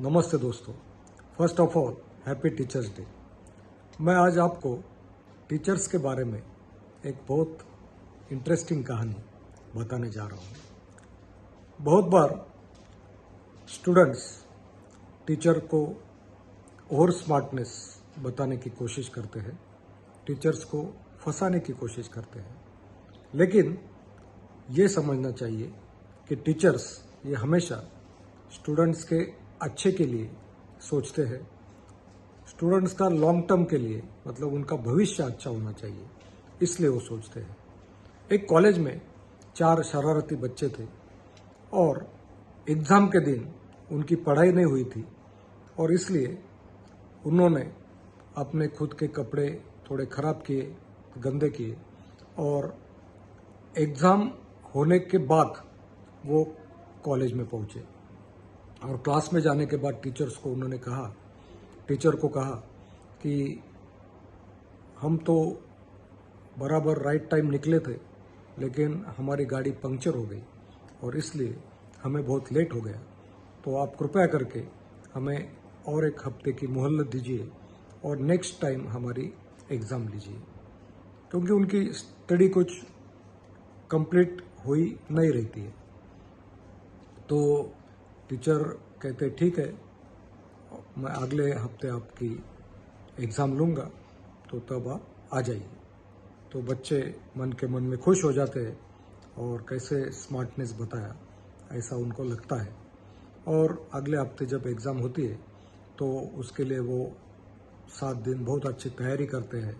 नमस्ते दोस्तों। First of all happy teachers day. मैं आज आपको टीचर्स के बारे में एक बहुत इंटरेस्टिंग कहानी बताने जा रहा हूँ। बहुत बार स्टूडेंट्स टीचर को और स्मार्टनेस बताने की कोशिश करते हैं, टीचर्स को फंसाने की कोशिश करते हैं, लेकिन ये समझना चाहिए कि टीचर्स ये हमेशा स्टूडेंट्स के अच्छे के लिए सोचते हैं। स्टूडेंट्स का लॉन्ग टर्म के लिए मतलब उनका भविष्य अच्छा होना चाहिए, इसलिए वो सोचते हैं। एक कॉलेज में 4 शरारती बच्चे थे और एग्ज़ाम के दिन उनकी पढ़ाई नहीं हुई थी और इसलिए उन्होंने अपने खुद के कपड़े थोड़े ख़राब किए, गंदे किए और एग्ज़ाम होने के बाद वो कॉलेज में पहुँचे और क्लास में जाने के बाद टीचर को कहा कि हम तो बराबर राइट टाइम निकले थे, लेकिन हमारी गाड़ी पंक्चर हो गई और इसलिए हमें बहुत लेट हो गया, तो आप कृपया करके हमें और एक हफ्ते की मोहलत दीजिए और नेक्स्ट टाइम हमारी एग्ज़ाम लीजिए, क्योंकि उनकी स्टडी कुछ कंप्लीट हुई नहीं रहती है। तो टीचर कहते ठीक है, मैं अगले हफ्ते आपकी एग्ज़ाम लूँगा, तो तब आप आ जाइए। तो बच्चे मन के मन में खुश हो जाते हैं और कैसे स्मार्टनेस बताया ऐसा उनको लगता है। और अगले हफ्ते जब एग्ज़ाम होती है तो उसके लिए वो 7 दिन बहुत अच्छी तैयारी करते हैं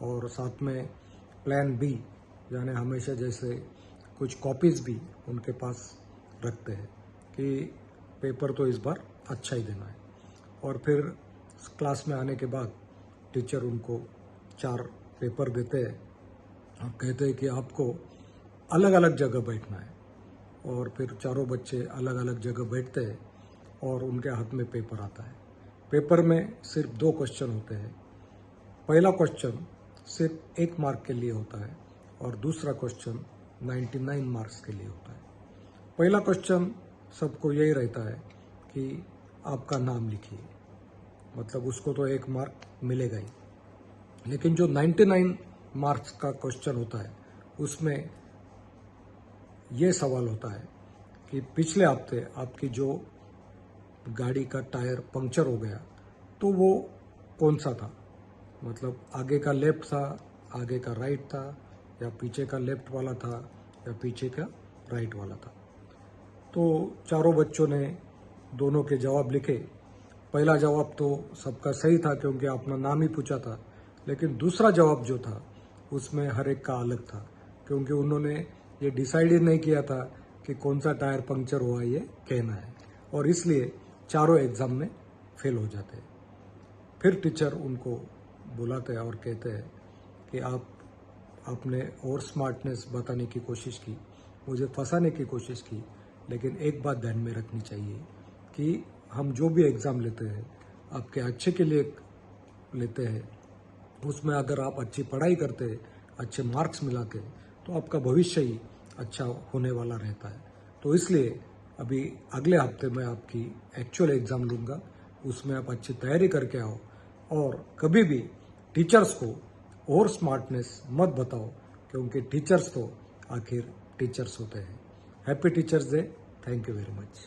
और साथ में प्लान बी यानी हमेशा जैसे कुछ कॉपीज़ भी उनके पास रखते हैं कि पेपर तो इस बार अच्छा ही देना है। और फिर क्लास में आने के बाद टीचर उनको 4 पेपर देते हैं और कहते हैं कि आपको अलग अलग जगह बैठना है, और फिर चारों बच्चे अलग अलग जगह बैठते हैं और उनके हाथ में पेपर आता है। पेपर में सिर्फ 2 क्वेश्चन होते हैं। पहला क्वेश्चन सिर्फ 1 मार्क के लिए होता है और दूसरा क्वेश्चन 99 मार्क्स के लिए होता है। पहला क्वेश्चन सबको यही रहता है कि आपका नाम लिखिए, मतलब उसको तो 1 मार्क मिलेगा ही, लेकिन जो 99 मार्क्स का क्वेश्चन होता है उसमें ये सवाल होता है कि पिछले हफ्ते आपकी जो गाड़ी का टायर पंक्चर हो गया तो वो कौन सा था, मतलब आगे का लेफ्ट था, आगे का राइट था, या पीछे का लेफ्ट वाला था, या पीछे का राइट वाला था। तो चारों बच्चों ने दोनों के जवाब लिखे। पहला जवाब तो सबका सही था क्योंकि अपना नाम ही पूछा था, लेकिन दूसरा जवाब जो था उसमें हर एक का अलग था, क्योंकि उन्होंने ये डिसाइड ही नहीं किया था कि कौन सा टायर पंक्चर हुआ ये कहना है, और इसलिए चारों एग्ज़ाम में फेल हो जाते हैं। फिर टीचर उनको बुलाते हैं और कहते हैं कि आपने और स्मार्टनेस बताने की कोशिश की, मुझे फंसाने की कोशिश की, लेकिन एक बात ध्यान में रखनी चाहिए कि हम जो भी एग्ज़ाम लेते हैं आपके अच्छे के लिए लेते हैं। उसमें अगर आप अच्छी पढ़ाई करते हैं, अच्छे मार्क्स मिलाते हैं, तो आपका भविष्य ही अच्छा होने वाला रहता है। तो इसलिए अभी अगले हफ्ते मैं आपकी एक्चुअल एग्ज़ाम लूँगा, उसमें आप अच्छी तैयारी करके आओ और कभी भी टीचर्स को और स्मार्टनेस मत बताओ, क्योंकि टीचर्स तो आखिर टीचर्स होते हैं। Happy teachers day. Thank you very much.